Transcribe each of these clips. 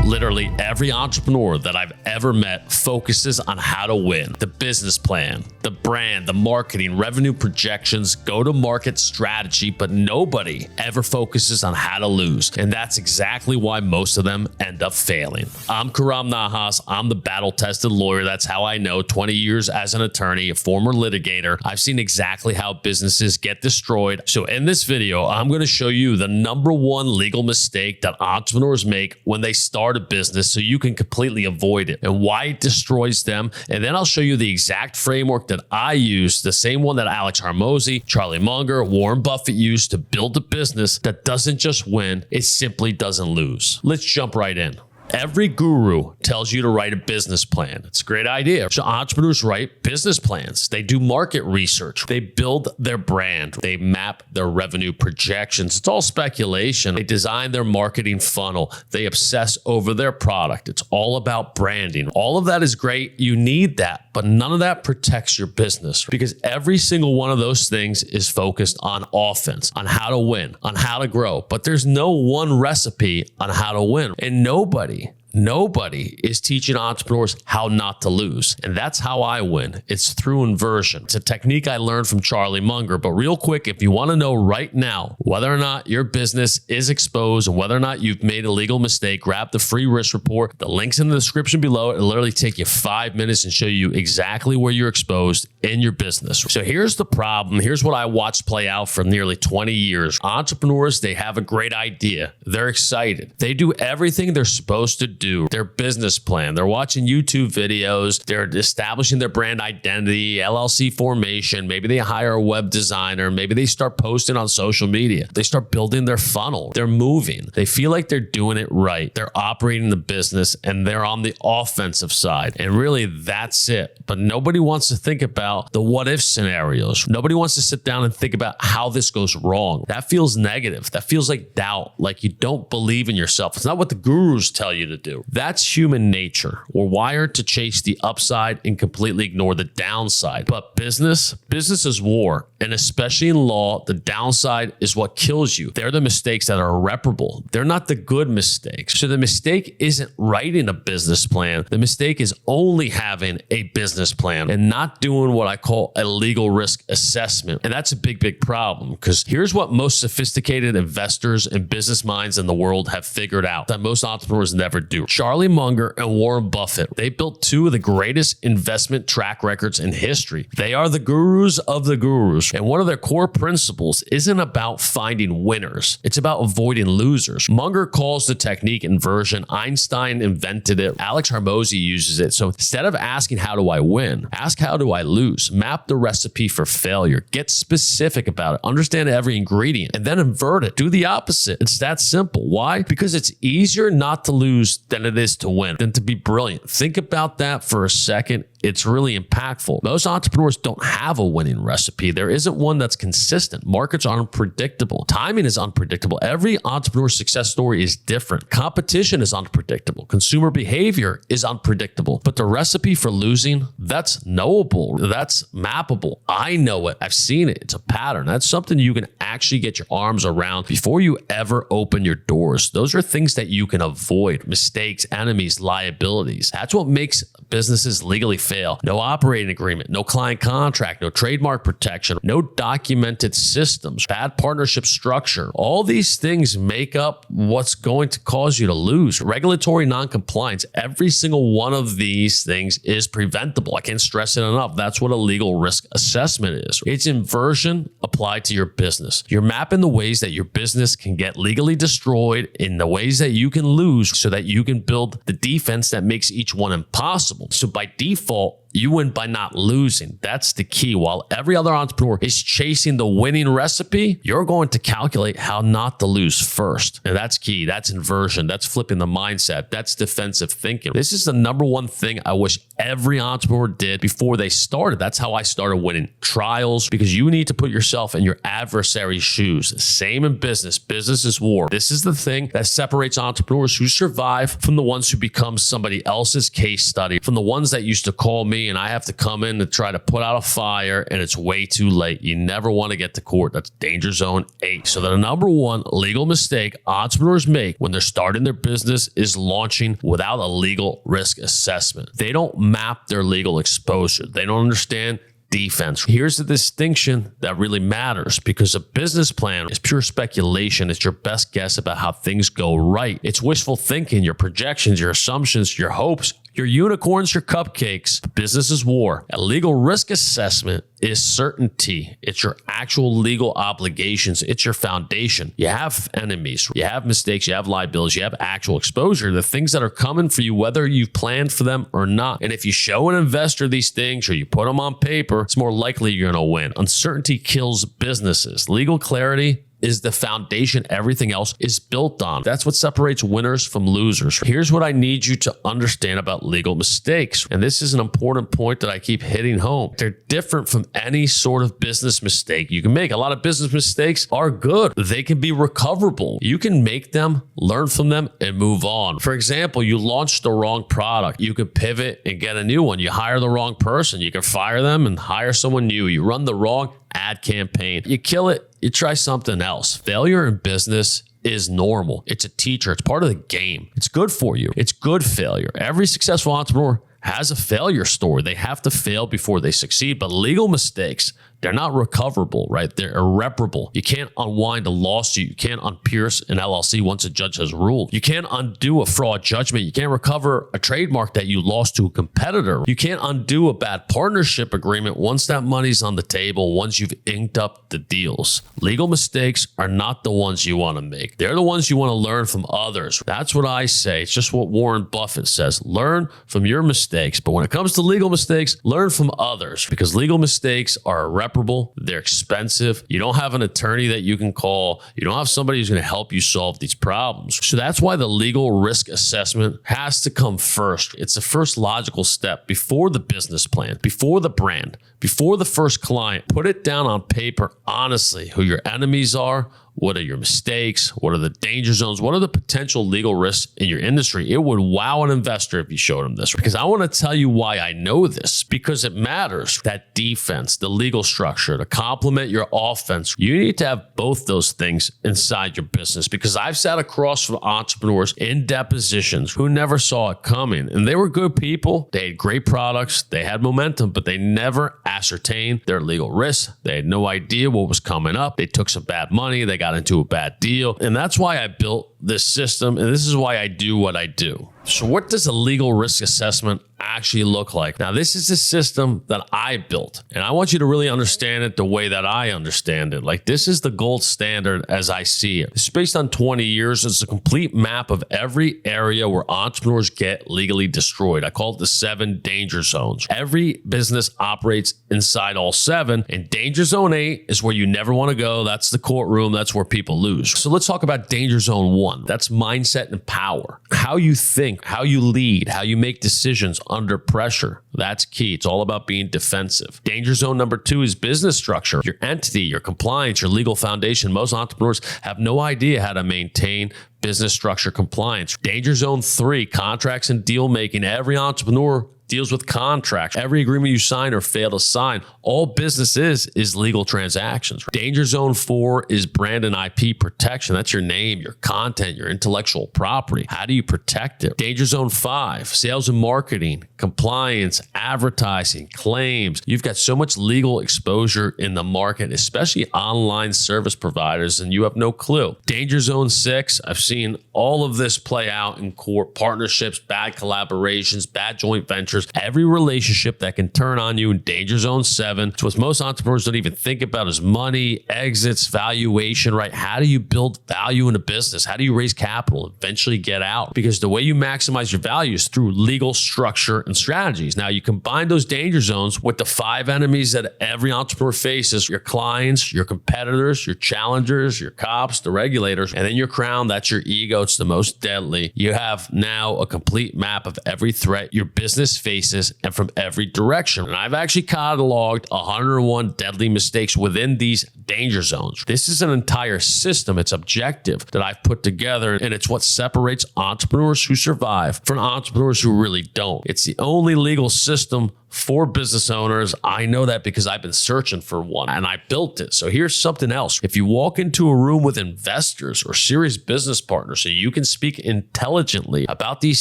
Literally every entrepreneur that I've ever met focuses on how to win. The business plan, the brand, the marketing, revenue projections, go-to-market strategy, but nobody ever focuses on how to lose. And that's exactly why most of them end up failing. I'm Karam Nahas. I'm the battle-tested lawyer. That's how I know. 20 years as an attorney, a former litigator. I've seen exactly how businesses get destroyed. So in this video, I'm going to show you the number one legal mistake that entrepreneurs make when they start a business so you can completely avoid it and why it destroys them. And then I'll show you the exact framework that I use, the same one that Alex Hormozi, Charlie Munger, Warren Buffett used to build a business that doesn't just win, it simply doesn't lose. Let's jump right in. Every guru tells you to write a business plan. It's a great idea. So entrepreneurs write business plans. They do market research. They build their brand. They map their revenue projections. It's all speculation. They design their marketing funnel. They obsess over their product. It's all about branding. All of that is great. You need that, but none of that protects your business because every single one of those things is focused on offense, on how to win, on how to grow. But there's no one recipe on how to win. And nobody is teaching entrepreneurs how not to lose. And that's how I win. It's through inversion. It's a technique I learned from Charlie Munger. But real quick, if you want to know right now whether or not your business is exposed and whether or not you've made a legal mistake, grab the free risk report. The link's in the description below. It'll literally take you 5 minutes and show you exactly where you're exposed in your business. So here's the problem. Here's what I watched play out for nearly 20 years. Entrepreneurs, they have a great idea. They're excited. They do everything they're supposed to do. Their business plan. They're watching YouTube videos. They're establishing their brand identity, LLC formation. Maybe they hire a web designer. Maybe they start posting on social media. They start building their funnel. They're moving. They feel like they're doing it right. They're operating the business and they're on the offensive side. And really, that's it. But nobody wants to think about the what if scenarios. Nobody wants to sit down and think about how this goes wrong. That feels negative. That feels like doubt, like you don't believe in yourself. It's not what the gurus tell you to do. That's human nature. We're wired to chase the upside and completely ignore the downside. But business is war. And especially in law, the downside is what kills you. They're the mistakes that are irreparable. They're not the good mistakes. So the mistake isn't writing a business plan. The mistake is only having a business plan and not doing what I call a legal risk assessment. And that's a big, big problem because here's what most sophisticated investors and business minds in the world have figured out that most entrepreneurs never do. Charlie Munger and Warren Buffett, they built two of the greatest investment track records in history. They are the gurus of the gurus. And one of their core principles isn't about finding winners. It's about avoiding losers. Munger calls the technique inversion. Einstein invented it. Alex Hormozi uses it. So instead of asking, how do I win? Ask, how do I lose? Map the recipe for failure. Get specific about it. Understand every ingredient and then invert it. Do the opposite. It's that simple. Why? Because it's easier not to lose than it is to win, than to be brilliant. Think about that for a second. It's really impactful. Most entrepreneurs don't have a winning recipe. There isn't one that's consistent. Markets are unpredictable. Timing is unpredictable. Every entrepreneur success story is different. Competition is unpredictable. Consumer behavior is unpredictable. But the recipe for losing, that's knowable. That's mappable. I know it. I've seen it. It's a pattern. That's something you can actually get your arms around before you ever open your doors. Those are things that you can avoid. Mistakes, enemies, liabilities. That's what makes businesses legally fail. No operating agreement, no client contract, no trademark protection, no documented systems, bad partnership structure. All these things make up what's going to cause you to lose. Regulatory non-compliance. Every single one of these things is preventable. I can't stress it enough. That's what a legal risk assessment is. It's inversion applied to your business. You're mapping the ways that your business can get legally destroyed in the ways that you can lose so that you can build the defense that makes each one impossible. So by default, you win by not losing. That's the key. While every other entrepreneur is chasing the winning recipe, you're going to calculate how not to lose first. And that's key. That's inversion. That's flipping the mindset. That's defensive thinking. This is the number one thing I wish every entrepreneur did before they started. That's how I started winning trials, because you need to put yourself in your adversary's shoes. Same in business. Business is war. This is the thing that separates entrepreneurs who survive from the ones who become somebody else's case study, from the ones that used to call me me and I have to come in to try to put out a fire and it's way too late. You never want to get to court. That's danger zone 8. So the number one legal mistake entrepreneurs make when they're starting their business is launching without a legal risk assessment. They don't map their legal exposure. They don't understand defense. Here's the distinction that really matters, because a business plan is pure speculation. It's your best guess about how things go right. It's wishful thinking, your projections, your assumptions, your hopes, your unicorns, your cupcakes. Business is war. A legal risk assessment is certainty. It's your actual legal obligations. It's your foundation. You have enemies, you have mistakes, you have liabilities, you have actual exposure, the things that are coming for you, whether you've planned for them or not. And if you show an investor these things or you put them on paper, it's more likely you're going to win. Uncertainty kills businesses. Legal clarity is the foundation everything else is built on. That's what separates winners from losers. Here's what I need you to understand about legal mistakes. And this is an important point that I keep hitting home. They're different from any sort of business mistake you can make. A lot of business mistakes are good. They can be recoverable. You can make them, learn from them, and move on. For example, you launched the wrong product. You can pivot and get a new one. You hire the wrong person. You can fire them and hire someone new. You run the wrong ad campaign. You kill it. You try something else. Failure in business is normal. It's a teacher. It's part of the game. It's good for you. It's good failure. Every successful entrepreneur has a failure story. They have to fail before they succeed. But legal mistakes, they're not recoverable, right? They're irreparable. You can't unwind a lawsuit. You can't unpierce an LLC once a judge has ruled. You can't undo a fraud judgment. You can't recover a trademark that you lost to a competitor. You can't undo a bad partnership agreement once that money's on the table, once you've inked up the deals. Legal mistakes are not the ones you want to make. They're the ones you want to learn from others. That's what I say. It's just what Warren Buffett says. Learn from your mistakes. But when it comes to legal mistakes, learn from others, because legal mistakes are irreparable. They're expensive. You don't have an attorney that you can call. You don't have somebody who's going to help you solve these problems. So that's why the legal risk assessment has to come first. It's the first logical step before the business plan, before the brand, before the first client. Put it down on paper, honestly, who your enemies are. What are your mistakes? What are the danger zones? What are the potential legal risks in your industry? It would wow an investor if you showed him this, because I want to tell you why I know this, because it matters. That defense, the legal structure to complement your offense, you need to have both those things inside your business, because I've sat across from entrepreneurs in depositions who never saw it coming, and they were good people. They had great products. They had momentum, but they never ascertained their legal risks. They had no idea what was coming up. They took some bad money. They got into a bad deal. And that's why I built this system. And this is why I do what I do. So what does a legal risk assessment actually look like? Now, this is a system that I built, and I want you to really understand it the way that I understand it. Like, this is the gold standard as I see it. It's based on 20 years. It's a complete map of every area where entrepreneurs get legally destroyed. I call it the 7 danger zones. Every business operates inside all 7, and danger zone 8 is where you never want to go. That's the courtroom. That's where people lose. So let's talk about danger zone 1. That's mindset and power. How you think, how you lead, how you make decisions under pressure. That's key. It's all about being defensive. Danger zone number 2 is business structure. Your entity, your compliance, your legal foundation. Most entrepreneurs have no idea how to maintain business structure compliance. Danger zone 3, contracts and deal making. Every entrepreneur deals with contracts. Every agreement you sign or fail to sign, all business is legal transactions. Danger zone 4 is brand and IP protection. That's your name, your content, your intellectual property. How do you protect it? Danger zone 5, sales and marketing, compliance, advertising, claims. You've got so much legal exposure in the market, especially online service providers, and you have no clue. Danger zone 6, I've seen all of this play out in court: partnerships, bad collaborations, bad joint ventures. Every relationship that can turn on you. In danger zone 7, it's what most entrepreneurs don't even think about, is money, exits, valuation, right? How do you build value in a business? How do you raise capital, eventually get out? Because the way you maximize your value is through legal structure and strategies. Now, you combine those danger zones with the 5 enemies that every entrepreneur faces: your clients, your competitors, your challengers, your cops, the regulators, and then your crown. That's your ego. It's the most deadly. You have now a complete map of every threat your business faces, and from every direction. And I've actually cataloged 101 deadly mistakes within these danger zones. This is an entire system. It's objective that I've put together, and it's what separates entrepreneurs who survive from entrepreneurs who really don't. It's the only legal system for business owners. I know that because I've been searching for one and I built it. So here's something else. If you walk into a room with investors or serious business partners so you can speak intelligently about these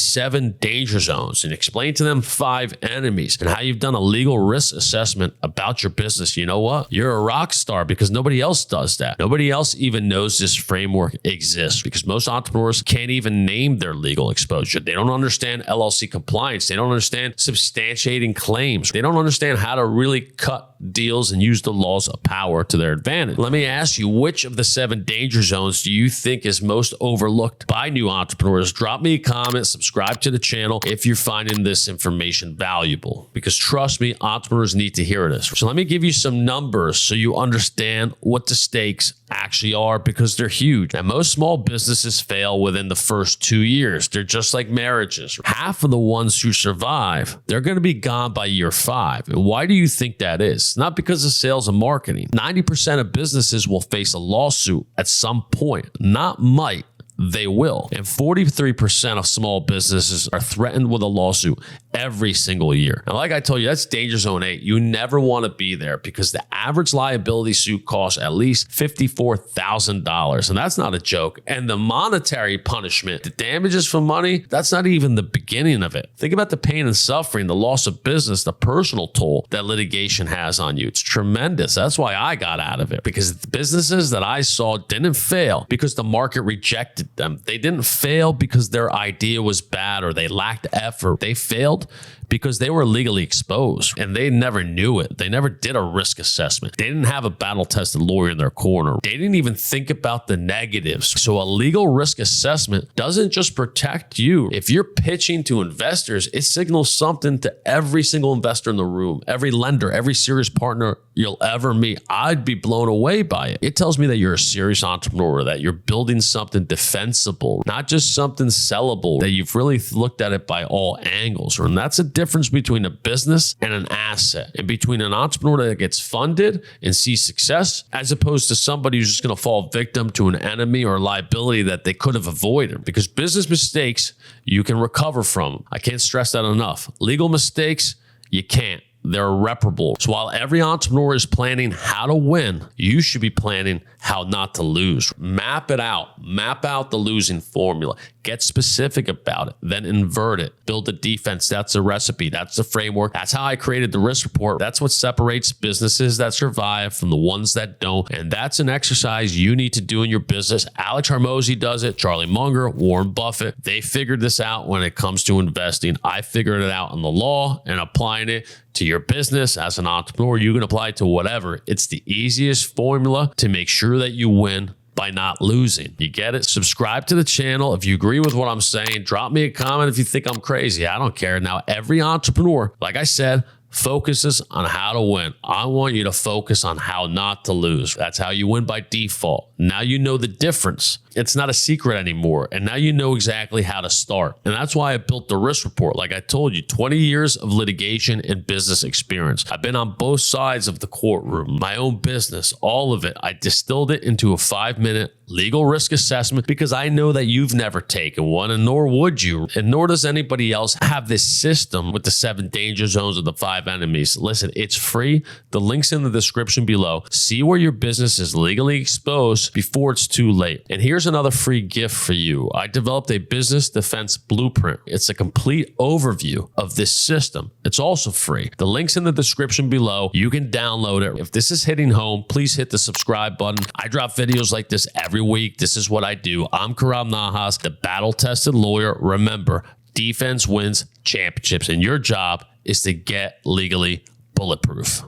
7 danger zones and explain to them 5 enemies and how you've done a legal risk assessment about your business, you know what? You're a rock star, because nobody else does that. Nobody else even knows this framework exists, because most entrepreneurs can't even name their legal exposure. They don't understand LLC compliance. They don't understand substantiating claims. They don't understand how to really cut deals and use the laws of power to their advantage. Let me ask you, which of the 7 danger zones do you think is most overlooked by new entrepreneurs? Drop me a comment, subscribe to the channel if you're finding this information valuable, because trust me, entrepreneurs need to hear this. So let me give you some numbers so you understand what the stakes actually are, because they're huge. And most small businesses fail within the first 2 years. They're just like marriages. Half of the ones who survive, they're going to be gone by year 5. And why do you think that is? Not because of sales and marketing. 90% of businesses will face a lawsuit at some point. Not might. They will. And 43% of small businesses are threatened with a lawsuit every single year. And like I told you, that's danger zone 8. You never want to be there, because the average liability suit costs at least $54,000. And that's not a joke. And the monetary punishment, the damages for money, that's not even the beginning of it. Think about the pain and suffering, the loss of business, the personal toll that litigation has on you. It's tremendous. That's why I got out of it, because the businesses that I saw didn't fail because the market rejected them. They didn't fail because their idea was bad or they lacked effort. They failed because they were legally exposed and they never knew it. They never did a risk assessment. They didn't have a battle-tested lawyer in their corner. They didn't even think about the negatives. So a legal risk assessment doesn't just protect you. If you're pitching to investors, it signals something to every single investor in the room, every lender, every serious partner you'll ever meet. I'd be blown away by it. It tells me that you're a serious entrepreneur, that you're building something defensible, not just something sellable, that you've really looked at it by all angles. And that's a difference between a business and an asset, and between an entrepreneur that gets funded and sees success, as opposed to somebody who's just going to fall victim to an enemy or a liability that they could have avoided. Because business mistakes, you can recover from. I can't stress that enough. Legal mistakes, you can't. They're irreparable. So while every entrepreneur is planning how to win, you should be planning how not to lose. Map it out. Map out the losing formula. Get specific about it, then invert it. Build a defense. That's the recipe. That's the framework. That's how I created the risk report. That's what separates businesses that survive from the ones that don't. And that's an exercise you need to do in your business. Alex Hormozi does it. Charlie Munger, Warren Buffett. They figured this out when it comes to investing. I figured it out in the law, and applying it to your business as an entrepreneur, you can apply it to whatever. It's the easiest formula to make sure that you win by not losing. You get it? Subscribe to the channel. If you agree with what I'm saying, drop me a comment if you think I'm crazy. I don't care. Now, every entrepreneur, like I said, focuses on how to win. I want you to focus on how not to lose. That's how you win by default. Now you know the difference. It's not a secret anymore. And now you know exactly how to start. And that's why I built the risk report. Like I told you, 20 years of litigation and business experience. I've been on both sides of the courtroom, my own business, all of it. I distilled it into a 5-minute legal risk assessment, because I know that you've never taken one, and nor would you, and nor does anybody else have this system with the 7 danger zones of the 5 enemies. Listen, it's free. The link's in the description below. See where your business is legally exposed before it's too late. And here's another free gift for you. I developed a business defense blueprint. It's a complete overview of this system. It's also free. The link's in the description below. You can download it. If this is hitting home, please hit the subscribe button. I drop videos like this every week. This is what I do. I'm Karam Nahas, the battle-tested lawyer. Remember, defense wins championships, and your job is to get legally bulletproof.